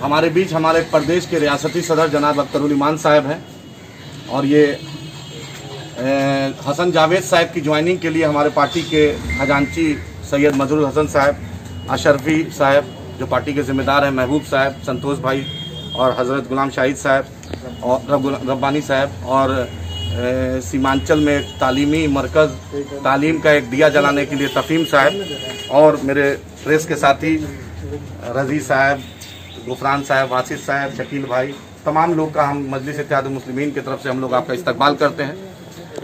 हमारे बीच हमारे प्रदेश के रियासती सदर जनाब अख्तरुल ईमान साहब हैं और ये हसन जावेद साहब की ज्वाइनिंग के लिए हमारे पार्टी के खजांची सैयद मजरूर हसन साहब, अशरफी साहब जो पार्टी के जिम्मेदार हैं, महबूब साहब, संतोष भाई और हज़रत गुलाम शाहिद साहब और रब्बानी साहब और सीमांचल में एक तालीमी मरकज़ तालीम का एक दिया जलाने के लिए तफ़ीम साहब और मेरे प्रेस के साथी रज़ी साहब, गुफरान साहब, वासिद साहब, शकील भाई, तमाम लोग का हम मजलिस इत्तेहादुल मुस्लिमीन की तरफ से हम लोग आपका इस्तकबाल करते हैं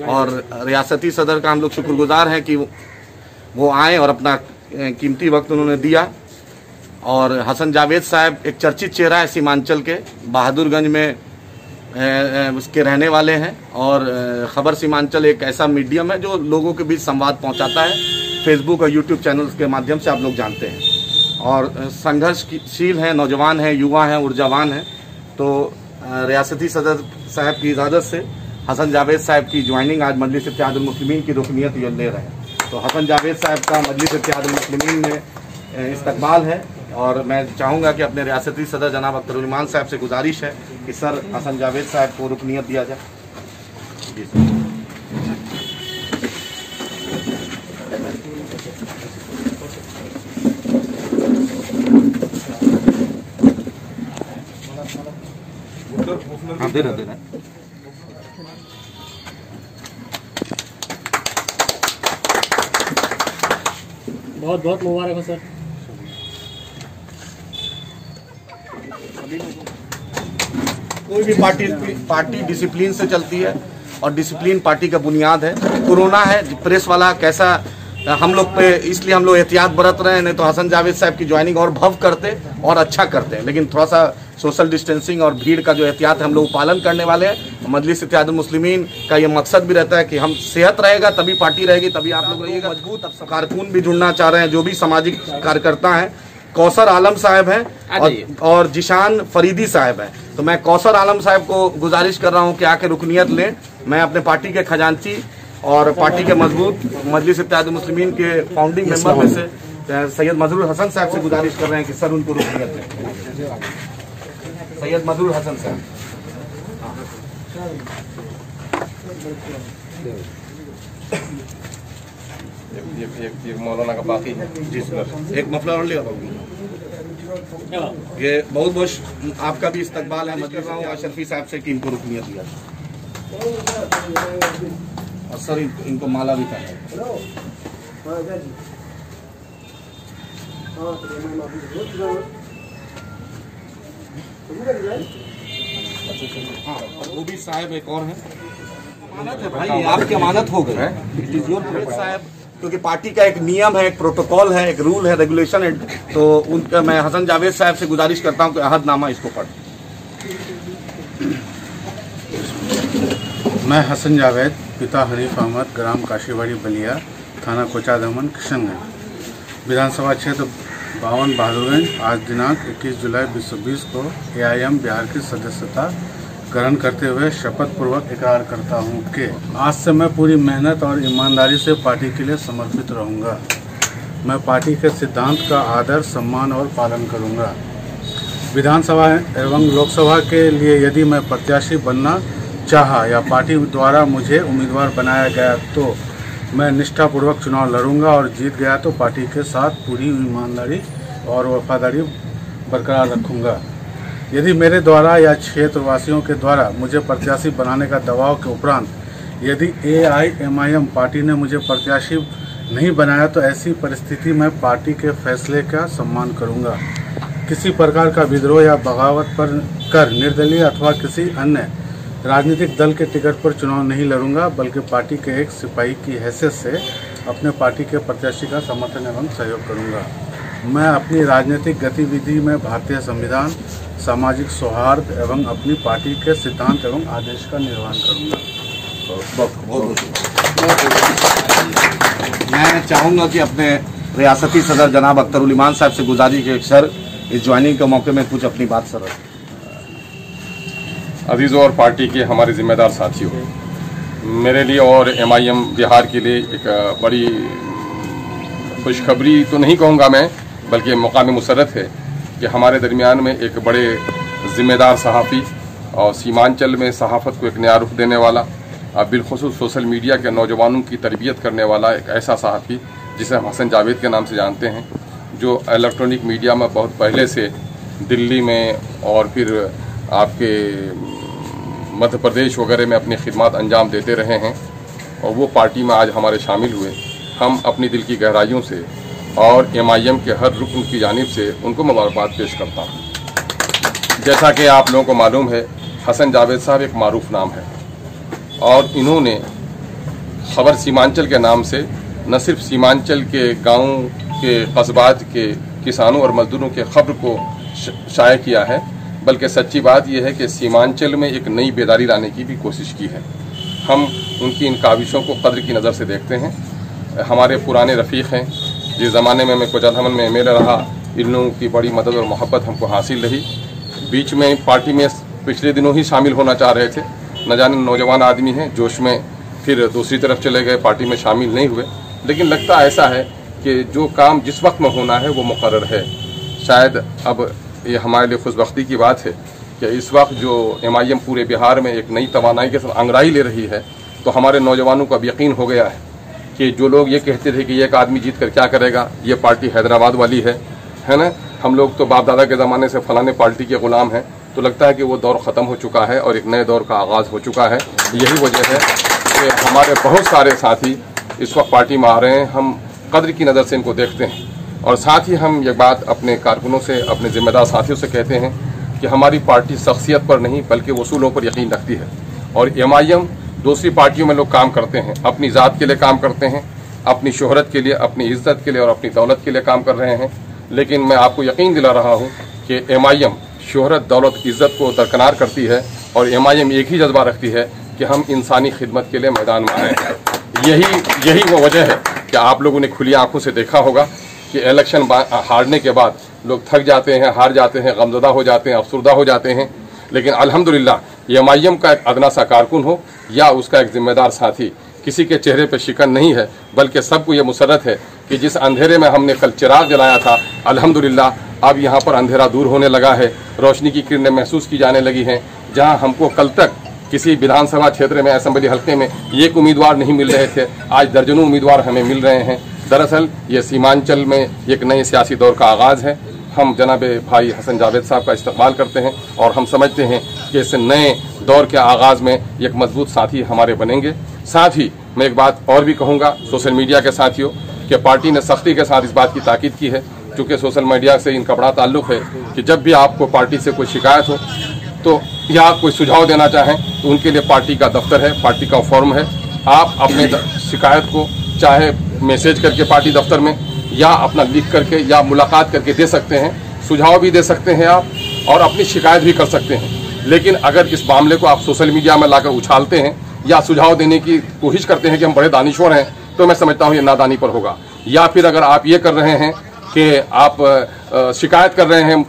और रियासती सदर का हम लोग शुक्रगुजार हैं कि वो आए और अपना कीमती वक्त उन्होंने दिया। और हसन जावेद साहब एक चर्चित चेहरा है सीमांचल के, बहादुरगंज में उसके रहने वाले हैं और ख़बर सीमांचल एक ऐसा मीडियम है जो लोगों के बीच संवाद पहुंचाता है, फेसबुक और यूट्यूब चैनल्स के माध्यम से आप लोग जानते हैं और संघर्षशील हैं, नौजवान हैं, युवा हैं, ऊर्जावान हैं। तो रियासती सदर साहब की इजाज़त से हसन जावेद साहब की ज्वाइनिंग आज मजलिस इत्तेहादुल मुस्लिमीन की रुकनियत ये ले रहे हैं। तो हसन जावेद साहब का मजलिस इत्तेहादुल मुस्लिमीन में इस्तकबाल है और मैं चाहूँगा कि अपने रियासती सदर जनाब अख्तरुल ईमान साहब से गुजारिश है कि सर हसन जावेद साहब को रुकनियत दिया जाए। जी सर। हाँ, देना बहुत बहुत मुबारक हो सर। कोई भी पार्टी डिसिप्लिन से चलती है और डिसिप्लिन पार्टी का बुनियाद है। कोरोना है, प्रेस वाला कैसा हम लोग पे, इसलिए हम लोग एहतियात बरत रहे हैं, नहीं तो हसन जावेद साहब की ज्वाइनिंग और भव्य करते और अच्छा करते हैं, लेकिन थोड़ा सा सोशल डिस्टेंसिंग और भीड़ का जो एहतियात है हम लोग पालन करने वाले हैं। मजलिस इत्तेहादुल मुस्लिमीन का ये मकसद भी रहता है कि हम सेहत रहेगा तभी पार्टी रहेगी, तभी आप लोग रहिएगा मजबूत। अब कारकुन भी जुड़ना चाह रहे हैं, जो भी सामाजिक कार्यकर्ता हैं। कौसर आलम साहब हैं और जिशान फरीदी साहब हैं। तो मैं कौसर आलम साहब को गुजारिश कर रहा हूं कि आके रुकनियत लें। मैं अपने पार्टी के खजांची और पार्टी के मजबूत मजलिस इत्तेहादुल मुस्लिमीन के फाउंडिंग मेंबर में से सैयद मजरूर हसन साहब से गुजारिश कर रहे हैं कि सर उनको रुकनियत लें। सैयद मजरूर हसन साहब। एक मौलाना का बाकी है। जी सर, एक मफलर और ले आओ। ये बहुत बहुत आपका भी इस्तकबाल है। मैं कर रहा हूँ अशरफी साहब से कि इनको रुकनियत दिया और सर इनको माला भी पहना। हाँ, वो भी साहब एक और है। अमानत है भाई, आपकी अमानत हो गई है साहब, क्योंकि पार्टी का एक नियम है, एक प्रोटोकॉल है, एक रूल है, रेगुलेशन है। तो उनका मैं हसन जावेद साहब से गुजारिश करता हूं कि अहदनामा इसको पढ़। मैं हसन जावेद, पिता हनीफ अहमद, ग्राम काशीबाड़ी बलिया, थाना कोचा दमन, किशनगंज, विधानसभा क्षेत्र 52 बहादुरगंज, आज दिनांक 21 जुलाई 2020 को AIM बिहार की सदस्यता ग्रहण करते हुए शपथ पूर्वक इकरार करता हूं कि आज से मैं पूरी मेहनत और ईमानदारी से पार्टी के लिए समर्पित रहूंगा। मैं पार्टी के सिद्धांत का आदर, सम्मान और पालन करूंगा। विधानसभा एवं लोकसभा के लिए यदि मैं प्रत्याशी बनना चाहा या पार्टी द्वारा मुझे उम्मीदवार बनाया गया तो मैं निष्ठापूर्वक चुनाव लड़ूंगा और जीत गया तो पार्टी के साथ पूरी ईमानदारी और वफादारी बरकरार रखूंगा। यदि मेरे द्वारा या क्षेत्रवासियों के द्वारा मुझे प्रत्याशी बनाने का दबाव के उपरांत यदि AIMIM पार्टी ने मुझे प्रत्याशी नहीं बनाया तो ऐसी परिस्थिति में पार्टी के फैसले का सम्मान करूंगा। किसी प्रकार का विद्रोह या बगावत पर कर निर्दलीय अथवा किसी अन्य राजनीतिक दल के टिकट पर चुनाव नहीं लड़ूंगा, बल्कि पार्टी के एक सिपाही की हैसियत से अपने पार्टी के प्रत्याशी का समर्थन एवं सहयोग करूंगा। मैं अपनी राजनीतिक गतिविधि में भारतीय संविधान, सामाजिक सौहार्द एवं अपनी पार्टी के सिद्धांत एवं आदेश का निर्वहन करूंगा। मैं चाहूँगा कि अपने रियासती सदर जनाब अख्तरुल ईमान साहब से गुजारिश है सर इस ज्वाइनिंग के मौके में कुछ अपनी बात सर। अजीज़ों और पार्टी के हमारे जिम्मेदार साथियों, मेरे लिए और MIM बिहार के लिए एक बड़ी खुशखबरी तो नहीं कहूँगा मैं, बल्कि मौका मुसरत है कि हमारे दरमियान में एक बड़े जिम्मेदार सहाफ़ी और सीमांचल में सहाफ़त को एक नया रुख देने वाला, बिलखुसूस सोशल मीडिया के नौजवानों की तरबियत करने वाला एक ऐसा सहाफ़ी जिसे हम हसन जावेद के नाम से जानते हैं, जो इलेक्ट्रॉनिक मीडिया में बहुत पहले से दिल्ली में और फिर आपके मध्य प्रदेश वगैरह में अपनी खिदमत अंजाम देते रहे हैं और वो पार्टी में आज हमारे शामिल हुए। हम अपनी दिल की गहराइयों से और MIM के हर रुकन की जानिब से उनको मुबारकबाद पेश करता हूँ। जैसा कि आप लोगों को मालूम है, हसन जावेद साहब एक मारूफ नाम है और इन्होंने खबर सीमांचल के नाम से न सिर्फ सीमांचल के गाँव के कस्बात के किसानों और मजदूरों के खबर को शाये किया है, बल्कि सच्ची बात यह है कि सीमांचल में एक नई बेदारी लाने की भी कोशिश की है। हम उनकी इन काविशों को कद्र की नज़र से देखते हैं। हमारे पुराने रफ़ीक हैं, जिस ज़माने में मैं कोचाधामन में MLA रहा, इन लोगों की बड़ी मदद और मोहब्बत हमको हासिल रही। बीच में पार्टी में पिछले दिनों ही शामिल होना चाह रहे थे, न जाने नौजवान आदमी हैं, जोश में फिर दूसरी तरफ चले गए, पार्टी में शामिल नहीं हुए। लेकिन लगता ऐसा है कि जो काम जिस वक्त में होना है वो मुकर्रर है। शायद अब ये हमारे लिए खुशबख्ती की बात है कि इस वक्त जो MIM पूरे बिहार में एक नई तवानाई के साथ अंगड़ाई ले रही है, तो हमारे नौजवानों को अब यकीन हो गया है कि जो लोग ये कहते थे कि एक आदमी जीत कर क्या करेगा, ये पार्टी हैदराबाद वाली है ना, हम लोग तो बाप दादा के ज़माने से फलाने पार्टी के ग़ुलाम हैं, तो लगता है कि वो दौर ख़त्म हो चुका है और एक नए दौर का आगाज़ हो चुका है। यही वजह है कि हमारे बहुत सारे साथी इस वक्त पार्टी में आ रहे हैं। हम कद्र की नज़र से इनको देखते हैं और साथ ही हम ये बात अपने कारकुनों से, अपने ज़िम्मेदार साथियों से कहते हैं कि हमारी पार्टी शख्सियत पर नहीं बल्कि वसूलों पर यकीन रखती है। और MIM दूसरी पार्टियों में लोग काम करते हैं, अपनी ज़ात के लिए काम करते हैं, अपनी शोहरत के लिए, अपनी इज्जत के लिए और अपनी दौलत के लिए काम कर रहे हैं। लेकिन मैं आपको यकीन दिला रहा हूँ कि MIM शोहरत, दौलत, इज्जत को दरकिनार करती है और MIM एक ही जज्बा रखती है कि हम इंसानी खिदमत के लिए मैदान में आए हैं। यही वो वजह है कि आप लोगों ने खुली आंखों से देखा होगा कि इलेक्शन हारने के बाद लोग थक जाते हैं, हार जाते हैं, गमज़दा हो जाते हैं, अफसरदा हो जाते हैं। लेकिन अल्हम्दुलिल्लाह MIM का एक अदना सा कारकुन हो या उसका एक जिम्मेदार साथी, किसी के चेहरे पर शिकन नहीं है, बल्कि सबको ये मुसर्रत है कि जिस अंधेरे में हमने कल चिराग जलाया था, अल्हम्दुलिल्लाह अब यहाँ पर अंधेरा दूर होने लगा है, रोशनी की किरणें महसूस की जाने लगी हैं। जहाँ हमको कल तक किसी विधानसभा क्षेत्र में, असेंबली हल्के में एक उम्मीदवार नहीं मिल रहे थे, आज दर्जनों उम्मीदवार हमें मिल रहे हैं। दरअसल ये सीमांचल में एक नए सियासी दौर का आगाज़ है। हम जनाब भाई हसन जावेद साहब का इस्तकबाल करते हैं और हम समझते हैं कि इस नए दौर के आगाज़ में एक मजबूत साथी हमारे बनेंगे। साथ ही मैं एक बात और भी कहूँगा सोशल मीडिया के साथियों कि पार्टी ने सख्ती के साथ इस बात की ताकीद की है, चूँकि सोशल मीडिया से इनका बड़ा ताल्लुक़ है कि जब भी आपको पार्टी से कोई शिकायत हो तो या आप कोई सुझाव देना चाहें तो उनके लिए पार्टी का दफ्तर है, पार्टी का फॉर्म है। आप अपने शिकायत को चाहे मैसेज करके पार्टी दफ्तर में या अपना लिख करके या मुलाकात करके दे सकते हैं, सुझाव भी दे सकते हैं आप और अपनी शिकायत भी कर सकते हैं। लेकिन अगर इस मामले को आप सोशल मीडिया में लाकर उछालते हैं या सुझाव देने की कोशिश करते हैं कि हम बड़े दानिश्वर हैं, तो मैं समझता हूँ ये नादानी पर होगा। या फिर अगर आप ये कर रहे हैं कि आप शिकायत कर रहे हैं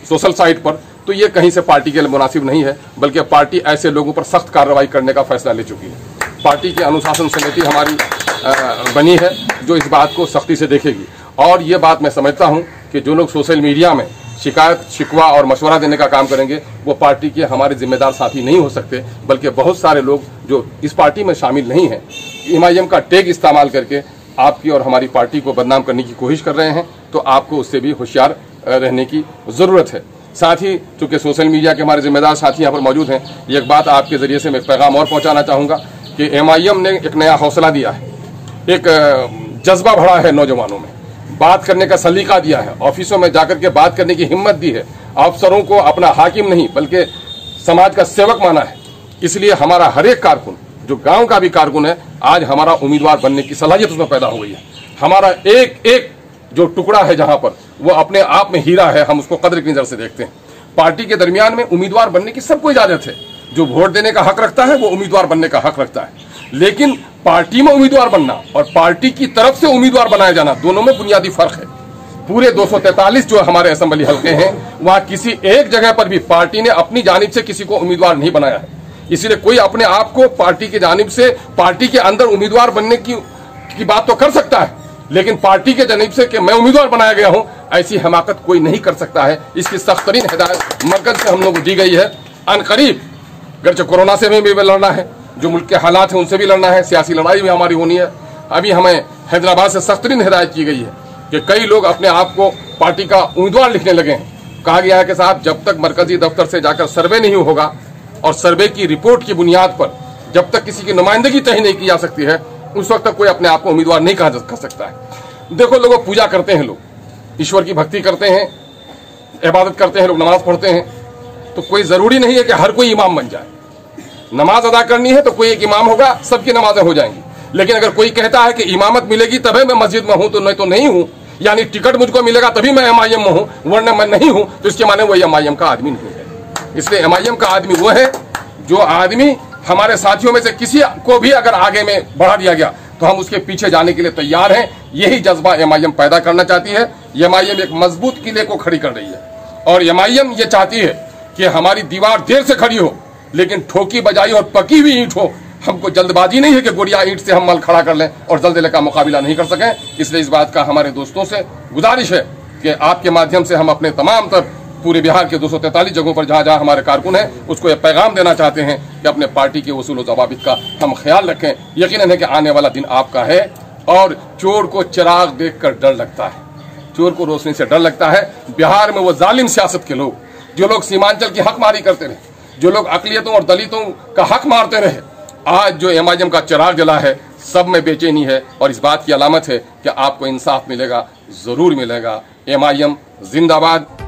सोशल साइट पर, तो ये कहीं से पार्टी के लिए मुनासिब नहीं है, बल्कि पार्टी ऐसे लोगों पर सख्त कार्रवाई करने का फैसला ले चुकी है। पार्टी की अनुशासन समिति हमारी बनी है जो इस बात को सख्ती से देखेगी। और ये बात मैं समझता हूँ कि जो लोग सोशल मीडिया में शिकायत, शिकवा और मशवरा देने का काम करेंगे वो पार्टी के हमारे जिम्मेदार साथी नहीं हो सकते, बल्कि बहुत सारे लोग जो इस पार्टी में शामिल नहीं हैं MIM का टैग इस्तेमाल करके आपकी और हमारी पार्टी को बदनाम करने की कोशिश कर रहे हैं। तो आपको उससे भी होशियार रहने की ज़रूरत है। साथ ही चूँकि सोशल मीडिया के हमारे जिम्मेदार साथी यहाँ पर मौजूद हैं, एक बात आपके ज़रिए से मैं पैगाम और पहुँचाना चाहूँगा कि MIM ने एक नया हौसला दिया है, एक जज्बा बढ़ा है नौजवानों में, बात करने का सलीका दिया है, ऑफिसों में जाकर के बात करने की हिम्मत दी है, अफसरों को अपना हाकिम नहीं बल्कि समाज का सेवक माना है। इसलिए हमारा हर एक कारकुन जो गांव का भी कारकुन है, आज हमारा उम्मीदवार बनने की सलाहियत उसमें पैदा हो गई है। हमारा एक एक जो टुकड़ा है जहां पर वो अपने आप में हीरा है, हम उसको कद्र की नजर से देखते हैं। पार्टी के दरमियान में उम्मीदवार बनने की सबको इजाजत है, जो वोट देने का हक रखता है वो उम्मीदवार बनने का हक रखता है। लेकिन पार्टी में उम्मीदवार बनना और पार्टी की तरफ से उम्मीदवार बनाया जाना, दोनों में बुनियादी फर्क है। पूरे 243 जो हमारे असेंबली हल्के हैं, वहां किसी एक जगह पर भी पार्टी ने अपनी जानिब से किसी को उम्मीदवार नहीं बनाया है। इसलिए कोई अपने आप को पार्टी की जानिब से, पार्टी के अंदर उम्मीदवार बनने की बात तो कर सकता है, लेकिन पार्टी के जानिब से कि मैं उम्मीदवार बनाया गया हूं, ऐसी हमाकत कोई नहीं कर सकता है। इसकी सख्त तरीन हिदायत मरकज से हम लोग को दी गई है। अनकरीब गर्चे कोरोना से भी लड़ना है, जो मुल्क के हालात हैं उनसे भी लड़ना है, सियासी लड़ाई भी हमारी होनी है। अभी हमें हैदराबाद से सख्त तरीन हिदायत की गई है कि कई लोग अपने आप को पार्टी का उम्मीदवार लिखने लगे हैं। कहा गया है कि साहब जब तक मरकजी दफ्तर से जाकर सर्वे नहीं होगा और सर्वे की रिपोर्ट की बुनियाद पर जब तक किसी की नुमाइंदगी तय नहीं की जा सकती है, उस वक्त तक कोई अपने आप को उम्मीदवार नहीं कर सकता है। देखो, लोग पूजा करते हैं, लोग ईश्वर की भक्ति करते हैं, इबादत करते हैं, लोग नमाज पढ़ते हैं, तो कोई जरूरी नहीं है कि हर कोई इमाम बन जाए। नमाज अदा करनी है तो कोई एक इमाम होगा, सबकी नमाजें हो जाएंगी। लेकिन अगर कोई कहता है कि इमामत मिलेगी तभी मैं मस्जिद में हूं, तो नहीं हूं, यानी टिकट मुझको मिलेगा तभी मैं MIM में हूं, वरना मैं नहीं हूं, तो इसके माने वो MIM का आदमी नहीं है। इसलिए MIM का आदमी वो है जो आदमी हमारे साथियों में से किसी को भी अगर आगे में बढ़ा दिया गया तो हम उसके पीछे जाने के लिए तैयार हैं। यही जज्बा MIM पैदा करना चाहती है। MIM एक मजबूत किले को खड़ी कर रही है और MIM ये चाहती है कि हमारी दीवार देर से खड़ी हो लेकिन ठोकी बजाई और पकी हुई ईंट हो। हमको जल्दबाजी नहीं है कि गुड़िया ईंट से हम मल खड़ा कर लें और जल्दीले का मुकाबला नहीं कर सकें। इसलिए इस बात का हमारे दोस्तों से गुजारिश है कि आपके माध्यम से हम अपने तमाम तर पूरे बिहार के 243 जगहों पर जहां जहां हमारे कारकुन हैं उसको यह पैगाम देना चाहते हैं कि अपने पार्टी के उसूल और ज़वाबित का हम ख्याल रखें। यकीनन है कि आने वाला दिन आपका है और चोर को चिराग देखकर डर लगता है, चोर को रोशनी से डर लगता है। बिहार में वो जालिम सियासत के लोग, जो लोग सीमांचल की हकमारी करते रहे, जो लोग अकलियतों और दलितों का हक मारते रहे, आज जो MIM का चिराग जला है, सब में बेचैनी है और इस बात की अलामत है कि आपको इंसाफ मिलेगा, जरूर मिलेगा। MIM जिंदाबाद।